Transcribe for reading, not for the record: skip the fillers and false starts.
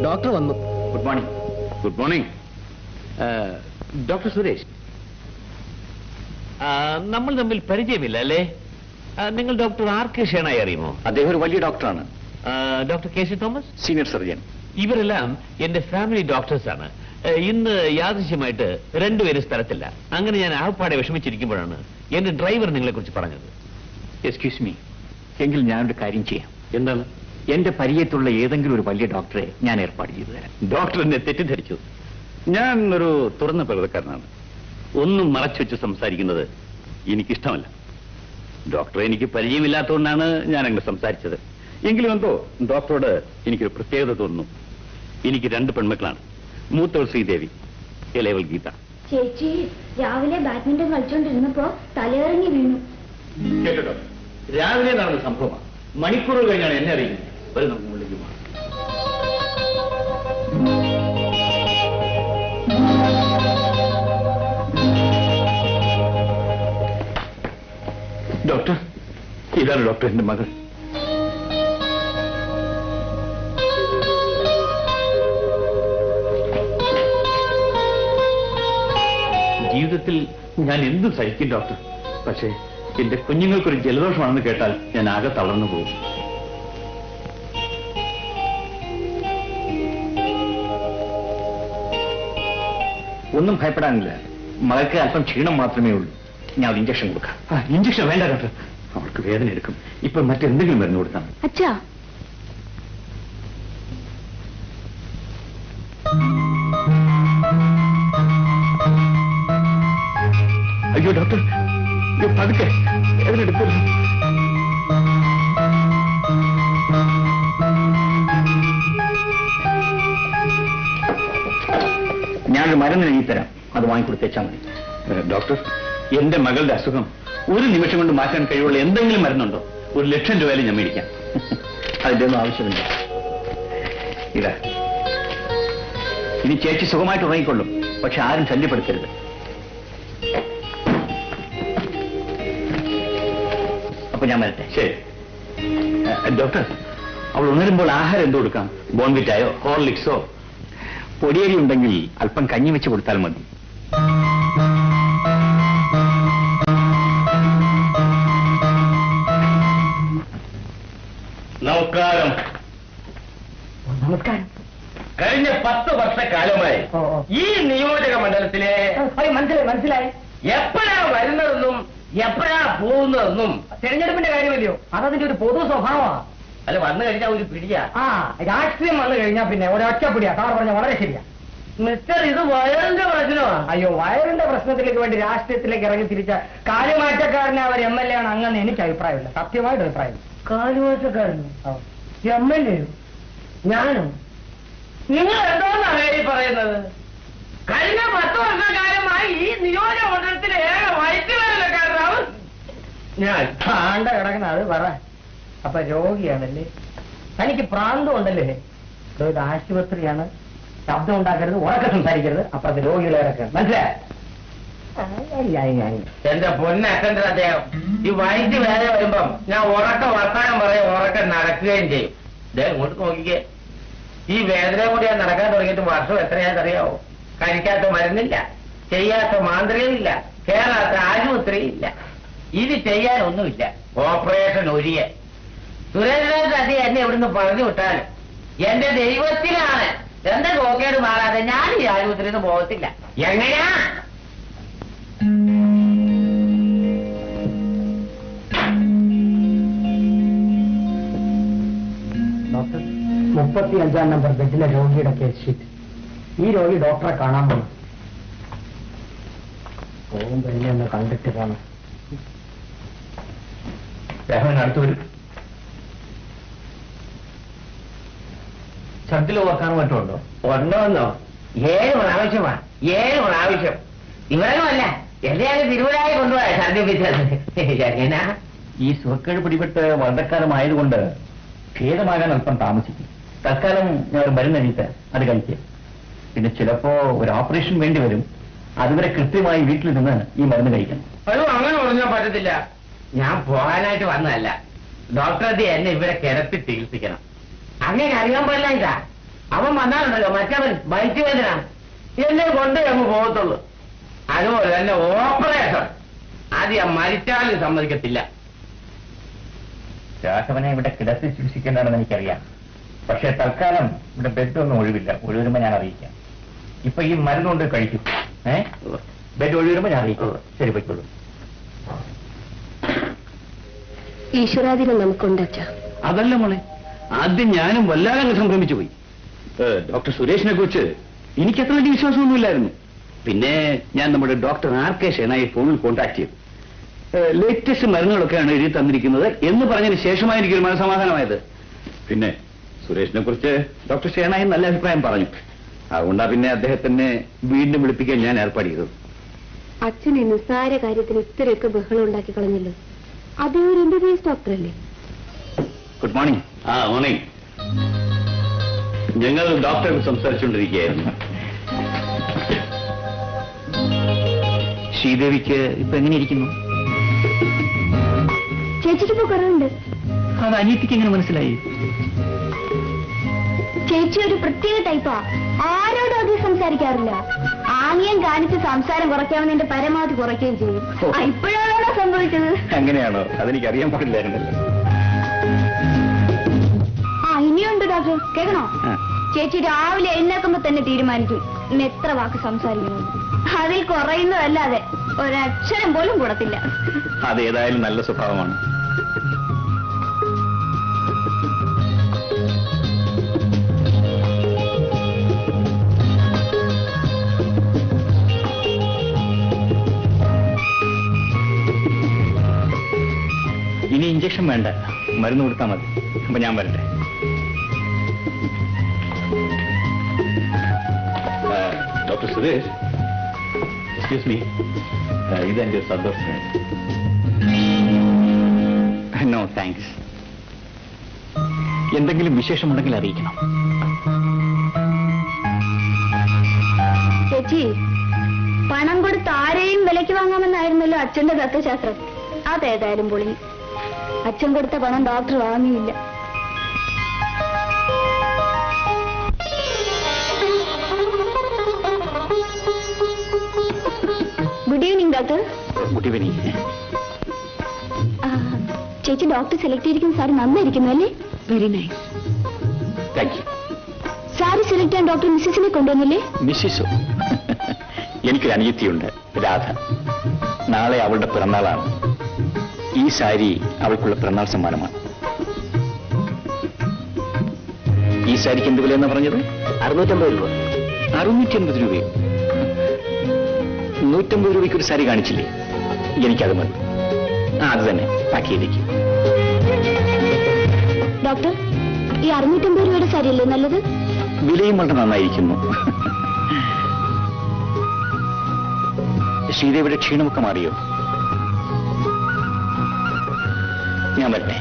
Doctor വന്നു. Good morning. Good morning. Doctor Suresh, നമ്മൾ തമ്മിൽ പരിചയമില്ല അല്ലേ? നിങ്ങൾ ഡോക്ടർ ആർ കെ ഷേണായി അറിയുമോ? അദ്ദേഹം ഒരു വലിയ ഡോക്ടറാണ്. Doctor K C Thomas, senior surgeon. ഇവരെല്ലാം എന്റെ ഫാമിലി ഡോക്ടേഴ്സാണ്. ഇന്ന് യാദൃശ്യമായിട്ട് രണ്ടുപേരും സ്ഥലത്തില്ല. അങ്ങനെ ഞാൻ ആപ്പാടെ വിഷമിച്ചിരിക്കുമ്പോഴാണ് എന്റെ ഡ്രൈവർ നിങ്ങളെ കുറിച്ച് പറഞ്ഞത്. എക്സ്ക്യൂസ് മീ, എങ്കിൽ ഞാനൊരു കാര്യം ചെയ്യാം. എന്താണ്? എന്റെ പരിചയത്തുള്ള ഏതെങ്കിലും ഒരു വലിയ ഡോക്ടറെ ഞാൻ ഏർപ്പാട് ചെയ്തു തരാം. ഡോക്ടർ എന്നെ തെറ്റിദ്ധരിച്ചു. ഞാൻ ഒരു തുറന്ന പ്രകൃതക്കാരനാണ്. ഒന്നും മറച്ചു വെച്ച് സംസാരിക്കുന്നത് എനിക്കിഷ്ടമല്ല. ഡോക്ടറെ എനിക്ക് പരിചയമില്ലാത്തതുകൊണ്ടാണ് ഞാൻ അങ്ങനെ സംസാരിച്ചത്. എങ്കിലും എന്തോ ഡോക്ടറോട് എനിക്കൊരു പ്രത്യേകത തോന്നുന്നു. എനിക്ക് 2 പെൺമക്കളാണ്. മൂത്തവൾ ശ്രീദേവി, ഇളയവൾ ഗീത. ചേച്ചി രാവിലെ ബാഡ്മിന്റൺ കളിച്ചോണ്ടിരുന്നപ്പോ തലയിറങ്ങി വീണു. കേട്ടോ, രാവിലെ നടന്ന സംഭവമാണ്. മണിക്കൂറുകൾ കഴിഞ്ഞാണ് എന്നെ അറിയുന്നത്. ഒരു നമുക്ക് മുകളിലേക്ക് പോകാം. ഡോക്ടർ, ഇതാണ് ഡോക്ടർ, എന്റെ മകൾ. ജീവിതത്തിൽ ഞാൻ എന്തും സഹിക്കും ഡോക്ടർ. പക്ഷേ എന്റെ കുഞ്ഞുങ്ങൾക്കൊരു ജലദോഷമാണെന്ന് കേട്ടാൽ ഞാൻ ആകെ തളർന്നു പോകും. ഒന്നും ഭയപ്പെടാനില്ല. മകൾക്ക് അല്പം ക്ഷീണം മാത്രമേ ഉള്ളൂ. ഞാൻ ഒരു ഇഞ്ചക്ഷൻ കൊടുക്കാം. ഇഞ്ചക്ഷൻ വേണ്ട ഡോക്ടർ, അവർക്ക് വേദന എടുക്കും. ഇപ്പൊ മറ്റെന്തെങ്കിലും മരുന്ന് കൊടുക്കാം. അച്ഛാ, അയ്യോ ഡോക്ടർ, പതുക്കെ, വേദന എടുക്കരുത്. ഞാനൊരു മരുന്ന് എഴുതിത്തരാം, അത് വാങ്ങിക്കൊടുത്തേച്ചാൽ മതി. ഡോക്ടർ, എന്റെ മകളുടെ അസുഖം ഒരു നിമിഷം കൊണ്ട് മാറ്റാൻ കഴിവുള്ള എന്തെങ്കിലും മരുന്നുണ്ടോ? 1,00,000 രൂപയിലും ഞാൻ മേടിക്കാം. അതിന്റെ ഒന്നും ആവശ്യമില്ല. ഇതാ, ഇനി ചേച്ചി സുഖമായിട്ട് ഉറങ്ങിക്കൊള്ളും. പക്ഷെ ആരും ശല്യപ്പെടുത്തരുത്. അപ്പൊ ഞാൻ വരട്ടെ. ശരി. ഡോക്ടർ, അവൾ ഉണരുമ്പോൾ ആഹാരം എന്ത് കൊടുക്കാം? ബോൺവിറ്റായോ ഹോർലിക്സോ? പൊടിയരി ഉണ്ടെങ്കിൽ അല്പം കഞ്ഞി വെച്ച് കൊടുത്താൽ മതി. നമസ്കാരം. നമസ്കാരം. കഴിഞ്ഞ 10 വർഷക്കാലമായി ഈ നിയോജക മണ്ഡലത്തിലെ മനസ്സിലായി എപ്പോഴാ വരുന്നതെന്നും എപ്പോഴാ പോകുന്നതെന്നും തെരഞ്ഞെടുപ്പിന്റെ കാര്യമല്ലയോ, അതതിന്റെ ഒരു പൊതു സ്വഭാവമാണ്. അല്ല, വന്നു കഴിഞ്ഞാൽ ഒരു പിടിയാ. രാഷ്ട്രീയം വന്നു കഴിഞ്ഞാൽ പിന്നെ ഒരൊറ്റപ്പിടിയാ. സാർ പറഞ്ഞ വളരെ ശരിയാ. മിസ്റ്റർ, ഇത് വയറിന്റെ പ്രശ്നമാണ്. അയ്യോ, വയറിന്റെ പ്രശ്നത്തിലേക്ക് വേണ്ടി രാഷ്ട്രീയത്തിലേക്ക് ഇറങ്ങി തിരിച്ച കാലുമാറ്റക്കാരനെ അവർ MLA ആണ് അങ്ങനെ എനിക്ക് അഭിപ്രായമില്ല. സത്യമായിട്ട് അഭിപ്രായം. കാലുമാറ്റക്കാരനോ? MLA ഞാനോ? നിങ്ങൾ എന്തോന്നാണ് ഈ പറയുന്നത്? കഴിഞ്ഞ 10 വർഷക്കാലമായി ഈ നിയോജക മണ്ഡലത്തിലെ ഏക വൈദ്യുതകാരനാവും ഞാൻ. ആണ്ട കിടക്കുന്ന അത് പറ. അപ്പൊ രോഗിയാണല്ലേ? തനിക്ക് പ്രാന്തം ഉണ്ടല്ലേ? ഇത് ആശുപത്രിയാണ്. ശബ്ദം ഉണ്ടാക്കരുത്, ഉറക്കെ സംസാരിക്കരുത്. അപ്പൊ അത് രോഗികളെ ഇറക്കണം. മനസ്സിലായി? എന്റെ പൊന്നക്കണ്ട അദ്ദേഹം ഈ വൈദ്യുതി വേദന വരുമ്പം ഞാൻ ഉറക്ക വർത്താനം പറയും, ഉറക്ക നടക്കുകയും ചെയ്യും. ഇദ്ദേഹം ഇങ്ങോട്ട് നോക്കിക്കേ. ഈ വേദന കൂടി ഞാൻ നടക്കാൻ തുടങ്ങിയിട്ട് വർഷം എത്രയാണെന്നറിയാവോ? കഴിക്കാത്ത മരുന്നില്ല, ചെയ്യാത്ത മാന്ത്രികയില്ല, കേറാത്ത ആശുപത്രിയില്ല. ഇത് ചെയ്യാനൊന്നുമില്ല. ഓപ്പറേഷൻ ഒഴിയെ സുരേന്ദ്രനാഥ് അതി എന്നെ ഇവിടുന്ന് പറഞ്ഞു വിട്ടാൽ എന്റെ ദൈവത്തിലാണ് എന്റെ നോക്കേട് മാറാതെ ഞാൻ ഈ ആശുപത്രിയിൽ നിന്ന് പോകത്തില്ല. എങ്ങനെയാ? ഡോക്ടർ, 35-ാം നമ്പർ ബെഡിലെ രോഗിയുടെ കേസ് ഷീറ്റ്. ഈ രോഗി ഡോക്ടറെ കാണാൻ പോകും. പോകുമ്പോ എന്നെ ഒന്ന് കണ്ടിട്ട് പോണം. അടുത്ത് വരും. ഛർദിൽ ഓർക്കാനും മറ്റുണ്ടോ? ഉണ്ടോന്നോ? 7 പ്രാവശ്യമാണ്. 7 പ്രാവശ്യം. ഇവരൊന്നുമല്ല, എന്നെയാണ് തിരുവനായി കൊണ്ടുപോയ ഛർദിപ്പിച്ചത്. എങ്ങനാ? ഈ സുഖക്കേട് പിടിപെട്ട് വളരെക്കാലമായതുകൊണ്ട് ഭേദമാകാൻ അല്പം താമസിക്കും. തൽക്കാലം ഞാൻ ഒരു മരുന്ന് എഴുതിയിട്ട് അത് കഴിക്കുക. പിന്നെ ചിലപ്പോ ഒരു ഓപ്പറേഷൻ വേണ്ടി വരും. അതുവരെ കൃത്യമായി വീട്ടിൽ നിന്ന് ഈ മരുന്ന് കഴിക്കണം. അയ്യോ, അങ്ങനെ പറഞ്ഞാൽ പറ്റത്തില്ല. ഞാൻ പോകാനായിട്ട് വന്നതല്ല. ഡോക്ടർ എന്നെ ഇവിടെ കിടത്തി ചികിത്സിക്കണം. അങ്ങനെ അറിയാൻ പാടില്ല. ഇതാ അവൻ വന്നാലുണ്ടല്ലോ മറ്റവൻ വയറ്റ് വേദന എന്നെ കൊണ്ടേ അങ്ങ് പോകത്തുള്ളൂ. അതുപോലെ തന്നെ ഓപ്പറേഷൻ അത് ഞാൻ മരിച്ചാലും സമ്മതിക്കത്തില്ല. രാഘവനെ ഇവിടെ കിടത്തി ചികിത്സിക്കേണ്ടതാണെന്ന് എനിക്കറിയാം. പക്ഷെ തൽക്കാലം ഇവിടെ ബെഡൊന്നും ഒഴിവില്ല. ഒഴിവരുമ്പോ ഞാൻ അറിയിക്കാം. ഇപ്പൊ ഈ മരുന്നുകൊണ്ട് കഴിക്കും. ബെഡ് ഒഴിവരുമ്പോ ഞാൻ അറിയിക്കും. ശരി, പോയിക്കോളൂ. ഈശ്വരാധീനം നമുക്കുണ്ടച്ച. അതല്ല മോളെ, ആദ്യം ഞാനും വല്ലാതെ സംഭ്രമിച്ചു പോയി. ഡോക്ടർ സുരേഷിനെ കുറിച്ച് എനിക്ക് അത്ര വലിയ വിശ്വാസമൊന്നുമില്ലായിരുന്നു. പിന്നെ ഞാൻ നമ്മുടെ ഡോക്ടർ RK ഷെനായി ഫോണിൽ കോൺടാക്ട് ചെയ്തു. ലേറ്റസ്റ്റ് മരുന്നുകളൊക്കെയാണ് എഴുതി തന്നിരിക്കുന്നത് എന്ന് പറഞ്ഞതിന് ശേഷമായി എനിക്കൊരു മനസ്സമാധാനമായത്. പിന്നെ സുരേഷിനെ കുറിച്ച് ഡോക്ടർ ഷെനായി നല്ല അഭിപ്രായം പറഞ്ഞു. അതുകൊണ്ടാണ് പിന്നെ അദ്ദേഹത്തിനെ വീണ്ടും വിളിപ്പിക്കാൻ ഞാൻ ഏർപ്പാട് ചെയ്തത്. അച്ഛൻ ഈ നിസ്സാര കാര്യത്തിന് ഇത്രയൊക്കെ ബഹളം ഉണ്ടാക്കി കളഞ്ഞല്ലോ. അതേ ഒരു MBBS ഡോക്ടറല്ലേ? Good morning. മോർണിംഗ്. ഞങ്ങൾ ഡോക്ടറെ സംസാരിച്ചുകൊണ്ടിരിക്കുകയായിരുന്നു. ശ്രീദേവിക്ക് ഇപ്പൊ എങ്ങനെയിരിക്കുന്നു? ചേച്ചിക്ക് ഇപ്പൊ കുറവുണ്ട്. അത് അനിയത്തിക്ക് എങ്ങനെ മനസ്സിലായി? ചേച്ചി ഒരു പ്രത്യേക ടൈപ്പാ. ആരോടും അധികം സംസാരിക്കാറില്ല. ആംഗ്യം കാണിച്ച് സംസാരം കുറയ്ക്കാമെന്നെ പരമാവധി കുറയ്ക്കുകയും ചെയ്യും. ഇപ്പോഴാണോ സംഭവിച്ചത്? അങ്ങനെയാണോ? അതെനിക്കറിയാൻ പാടില്ലായിരുന്നല്ലോ. ഇനിയുണ്ട് ഡോക്ടർ, കേൾക്കണോ? ചേച്ചി രാവിലെ എഴുന്നേക്കുമ്പോ തന്നെ തീരുമാനിക്കും ഇന്ന് എത്ര വാക്ക് സംസാരിക്കണമെന്ന്. അതിൽ കുറയുന്നതല്ലാതെ ഒരക്ഷരം പോലും കൂടത്തില്ല. അതേതായാലും നല്ല സ്വഭാവമാണ്. ഇനി ഇഞ്ചക്ഷൻ വേണ്ട, മരുന്ന് കൊടുത്താൽ മതി. അപ്പൊ ഞാൻ വരട്ടെ. ഡോക്ടർ സുരേഷ്, എക്സ്ക്യൂസ് മീ, ഇതെന്റെ സന്തോഷം. No thanks. എന്തെങ്കിലും വിശേഷമുണ്ടെങ്കിൽ അറിയിക്കണം. ചേച്ചി, പണം കൊടുത്ത് ആരെയും വിലയ്ക്ക് വാങ്ങാമെന്നായിരുന്നല്ലോ അച്ഛന്റെ തത്വശാസ്ത്രം. അതേതായാലും പൊളി. അച്ഛൻ കൊടുത്ത പണം ഡോക്ടർ വാങ്ങിയില്ല. Good evening doctor. Good evening. ചേച്ചി ഡോക്ടർ സെലക്ട് ചെയ്തിരിക്കുന്ന സാരി നന്നായിരിക്കുന്നു അല്ലേ? Very nice. Thank you. Sari select ചെയ്യാൻ ഡോക്ടർ മിസ്സിസിനെ കൊണ്ടുവന്നില്ലേ? മിസ്സിസോ? എനിക്കൊരു അനിയത്തിയുണ്ട്, രാധ. നാളെ അവളുടെ പിറന്നാളാണ്. ഈ സാരി അവൾക്കുള്ള പിറന്നാൾ സമ്മാനമാണ്. ഈ സാരിക്ക് എന്ത് വിലയെന്നാ പറഞ്ഞത്? 650 രൂപ. 680 രൂപയോ? 150 രൂപയ്ക്ക് ഒരു സാരി കാണിച്ചില്ലേ? എനിക്കത് മതി. അത് തന്നെ പാക്ക് ചെയ്തേക്ക്. ഡോക്ടർ, ഈ 650 രൂപയുടെ സാരിയല്ലേ നല്ലത്? വിലയും വളരെ നന്നായിരിക്കുന്നു. ശ്രീദേവിയുടെ ക്ഷീണമൊക്കെ മാറിയോ? ഞാൻ വരട്ടെ.